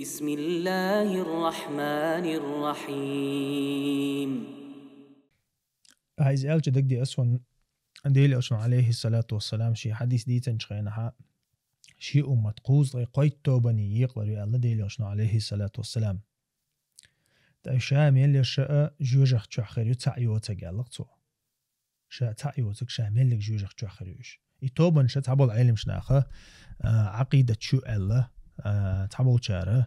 بسم الله الرحمن الرحيم. عايز ألج دقدي أسون ديلي أشون عليه الصلاة والسلام شي حديث ديتن شخينها شي أمة قوز قيت توبني يقدر يالله ديلي أشون عليه الصلاة والسلام دا شامل يشاء جوجخ تشخر يتعيوتك يالله شاء تعيوتك شامل لك جوجخ تشخريوش يتوبن شا تعبول علم شناخه عقيدة شو الله تعبول شاره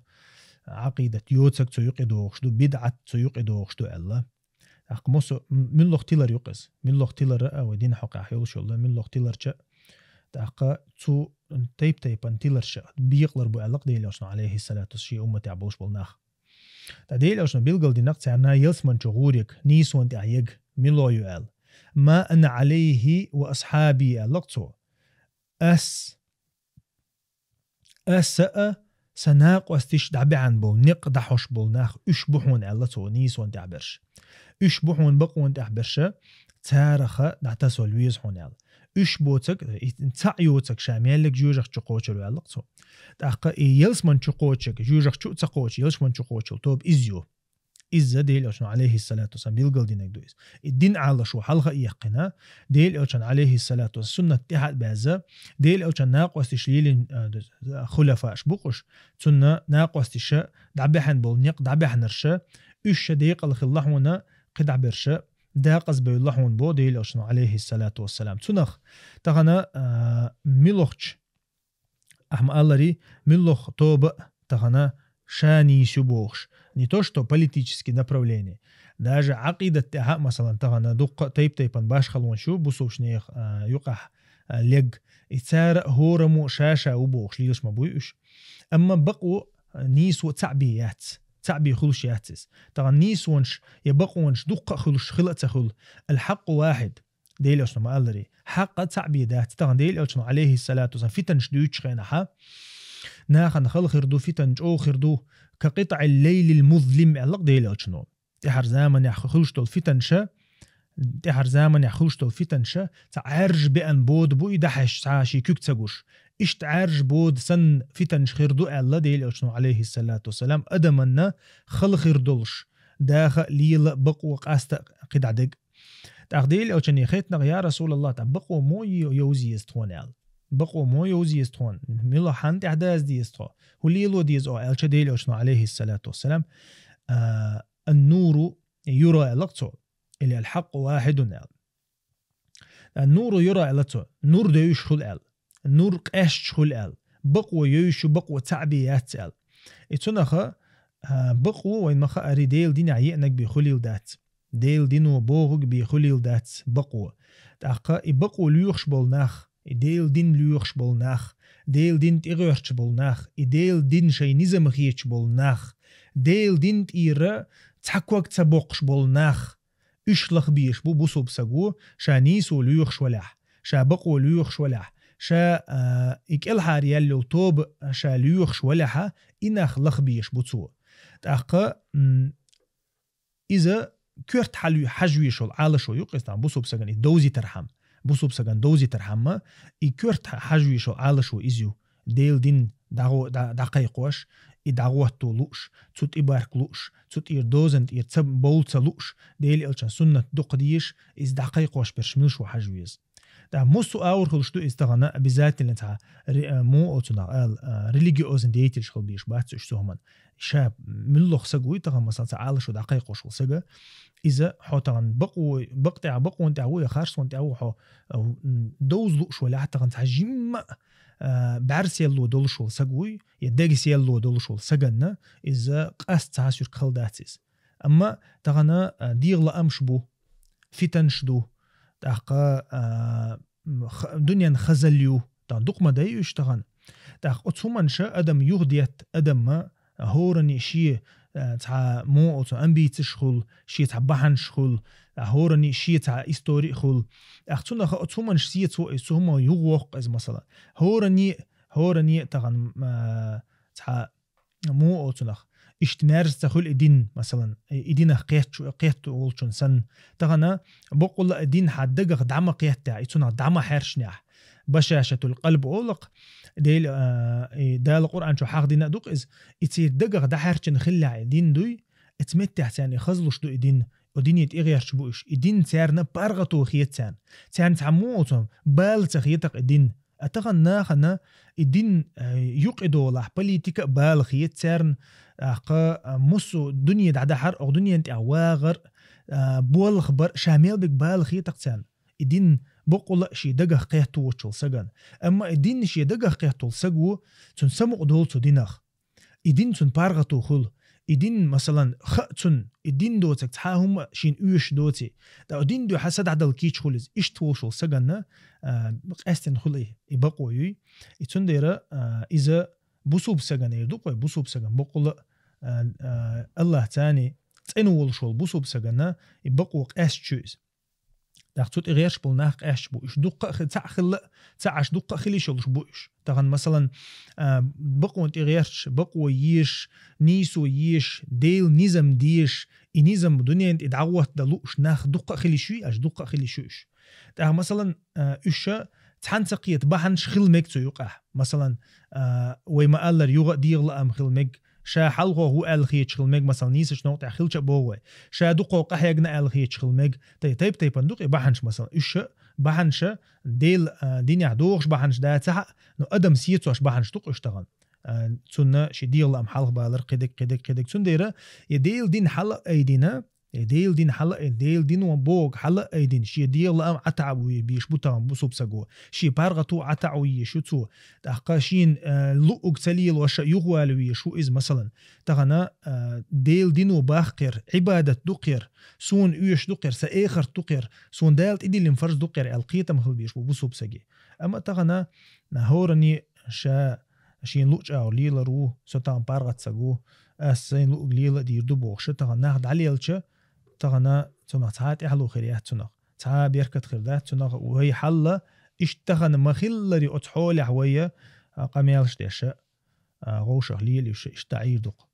عقيدة يوتك تيقدوخ شدو بدعة تيقدوخ شدو الله أقمص من لختيلر يقص من لختيلر ودين حق أحيول شو الله من لختيلر شا تأقى تو تيب أنتيلر شا بيقلر بألق ديل أشنا عليه الصلاة والسلام أمة عبوش بالناخ تديل أشنا بيلقل دي نقطة عنا يلسمن شغورك نيسوان تعيق من لو يقال ما أنا عليه وأصحابي ألقتو سناق واستش دعبعن بول نق دحوش بول ناخ اشبحون ألقتو نيسوان تعبرش اشبحون بقون تعبرش تارخ دعتسو الويز حونال اشبوتك تعيوتك شاميلك جوجخ تشقوش الوالقتو تأقى يلسمن تشقوشك جوجخ تشقوش يلسمن تشقوش توب إزيو إزا ديل أوشن عليه الصلاة والسلام بيلقل دينك دويس الدين على شو حلقة يقنا ديل أوشن عليه الصلاة والسنة تحت بازا ديل أوشن ناقوس تشليل خلفاء شبوقش سنة ناقوس تشاء دعبحن بولنيق دعبحن رشا إش ديق الخلحونا قد عبرشا داقز بيلحون بو ديل أوشن عليه الصلاة والسلام تنخ تغنى ملوخش أحم الله ملوخ توب تغنى شاني شبوخش не то что политические направления, даже عقيدة تها مثلا تغنى دق تيبان باش خلون شو بوسوش نيخ يقع لج يتسار هورمو شاشة وبوخش ليش ما بويش أما بقوا نيسو تعبي خلوشياتس تغنى نيسونش يبقونش دق خلوش خلق خل الحق واحد ديلوش ما قالري حق تعبي ذات تغنى ديلوش عليه الصلاة والسلام في تنشدوش خينها ناخن خل خردو في تنج أو خردو كقطع الليل المظلم علق ديلوش نو تحر زمن يخلشتو الفتنشة تحر زمن يخلشتو الفتنشة تعرج بأن بود بو يدحش تعاشي كيك تسقوش إش تعرج بود سن فتنش خردو الله ديلوش نو عليه الصلاة والسلام أدمنا خل خردولش داخل ليل بقو قاست قدع دق تقديل أو شني خيتنا يا رسول الله تبقوا مو يوزي يستخون يال بقوا مو يوزي يستخون ميلا حنت إحداث دي يستخون وليلو ديز أو أل شديل أوشنا عليه الصلاة والسلام النور يرى لقطه إلى الحق واحد يال النور يرى لقطه نور ديوش خل يال نور قاش خل يال بقوا يوش بقوا تعبيات يال إتناخا بقوا وين مخا أريديل دين عيئنك بخليل دات ديل دينو بوغك بخليل دات بقوا تأقا بقوا ليوخش بولناخ ديل دين ليوخش بولناخ ديل دين تغيرش بولناخ ديل دين شي نزم خيش بولناخ ديل دين تيرا تحكوك تسبوقش بولناخ اشلخ بيش بو بوصو بساقو شا نيسو ليوخش ولاح شا بقوا ليوخش ولاح شا إكالها ريالو توب شا ليوخش ولاحا إناخ لخ بيش بوصو تأقا إذا كورت حجويشو عالشو يقستان بوصو بساقان الدوزي ترحم بوصو بساقان دوزي ترحمه كورت حجويشو عالشو إزيو ديل دين دقيقوش إدعواتو لوش تسوت إبارك لوش تسوت إردوزنت إرتسب بولتا لوش ديل إلشان سنة دقديش إز دقيقوش برشملش وحجويز ده موسو أور خلشتو إستغنى بذات اللي نتاع مو أوتنا ريليجيوزن ديتلش خلبيش باتسو إشتوهمان شاب من لوخ سقوي تغن مثلا عالشو دقيقوش وسقا إذا حوتغن بقوا انتعوه يخارس وانتعوه حو دوز لوش ولا حتى غن تحجيم بعرس يلو دولشول سقوي يدقس يلو دولشول سقنا إذا قاس تعاسير كالداتيس أما تغنى ديغلا أمشبو فتنشدو تاقا دنيا خزليو تاندوق ما دايوش تغن تاق أتسومان شا أدم يغديت أدم ما هورني شي تاع مو أتو أنبيت شخول شي تاع بحن شخول هورني شي تاع إستوري خول أختونا أتسومان شي تسوما يغوق إز مثلا هورني تغن تاع مو أتو نخ اشتمارز تخول إدين مثلا إدين قيت ولشون سن تغنى بقول إدين حدقق دعم قيت تاع يتونا دعم حرشنيح بشاشة القلب أولق ديل دال القرآن شو حق دينا دوق إز يصير دقق دحرش نخلع دين دوي اتمتع ثاني خزلش دو دين ودين يتغير شبوش دين سعرنا بارغتو خيت سان سان تعموتهم بال تخيتك دين أتغنى خنا الدين يقعدوا لح بوليتيكا بال خيت سارن أقا مصو دنيا دحر أو دنيا انت أواغر بول خبر شامل بك بال خيتك سان الدين بقول شي دقه قيتو وشل سجن أما الدين شي دقه قيتو سجو تنسمع دول تدينخ الدين تن بارغتو خل الدين مثلا خأتن الدين دوتك تحاهم شين أيش دوتي دا الدين دو حسد عدل كيش خلز إيش توشل سجنا أستن خليه يبقوا يي يتون ديرة إذا بصوب سجن يردوق بصوب سجن بقول الله تاني تنول شول بصوب سجنا يبقوا أستشوز داخت غيرش بولناخ اش بو اش دقه تاخل تاعش دقه خلي شلش بوش تغن مثلا بقوا انت غيرش بقوا يش نيسو يش ديل نظام ديش نظام دنيا انت ادعوت دلوش ناخ دقه خلي شوي اش دقه خلي شوش تاع مثلا اش تحنسقيت بحنش خلمك تو يقع مثلا ويما قال يوغ ديغ ام خلمك شا حلقه هو الخيت خلمك مثلا نيسش نقطع خلش بوه شا دقه قحيغنا الخيت خلمك تيب بندق بحنش مثلا ايش بحنش ديل ديني عدوغش بحنش دا تاع نو ادم سيتوش بحنش دق اشتغل تسنه شي ديل ام حلق بالر قدك تسنديره يديل دين حلق ايدينا ديل دين حلق ديل دين وبوق حلق ايدين شي ديل ام عتعوي بيش بوتام بوسوب سغو شي بارغتو عتعوي شوتو تحقاشين لوق سليل وش يغوالوي شو از مثلا تغنا ديل دين وباخر عباده دقر سون ايش دقر ساخر دقر سون دالت ادي لمفرز دقر القيته مخل بيش بوسوب سغي اما تغنا نهورني شا شين لوج او ليلا رو ستان بارغت سغو اسين لوق ليلا دير دو بوخ تغنا ناخد عليلچ تغنا تنق تعات إحلو خيريات تنق تعا بيركت خيردات تنق وهي حلة اشتغن مخلري أتحول حوية قميالش ديشة غوشة ليل اشتعير دق